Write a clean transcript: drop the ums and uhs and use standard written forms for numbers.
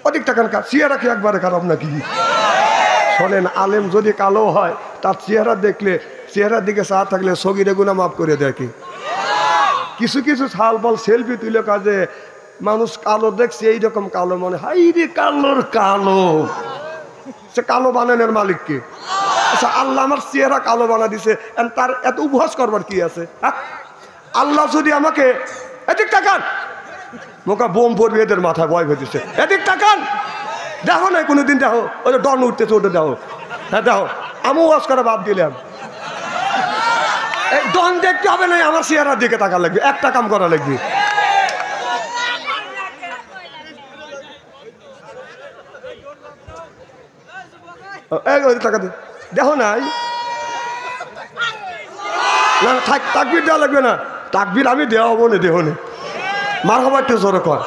অধিক টাকার চেহারা কি একবারে খারাপ নাকি? শোনেন, আলেম যদি কালো হয় তার চেহারা দেখলে, চেহারার দিকে চা থাকলে সগিরে গুনাহ মাফ করে দেখে। কিছু কিছু ছাল বল সেলফি তুলে কাজে মানুষ কালো দেখছে, এইরকম কালো মনে হাই রে কালোর কালো। সে কালো বানানোর মালিককে। আচ্ছা, আল্লাহ আমার চেহারা কালো বানা দিছে, তার এত উপহাস করবার কি আছে? আল্লাহ যদি আমাকে এদিক টাকান, মোকা বোম পড়বে এদের মাথায়, ভয় ভেতেছে, এদিক টাকান, দেখো না কোনোদিন, দেখো ওই ডন উঠতেছে, ওটা দেখো, হ্যাঁ দেখো, আমিও ওয়াজ করা বাদ দিলাম। এই ডন দেখতে হবে না, আমার চেহারার দিকে টাকা লাগবে, একটা কাম করা লাগবে। টাকা দেখো নাই না, তাকবির দেওয়া লাগবে না, তাকবির আমি দেওয়া হবো না, দেহ নে মার হবার একটু জোরে কর।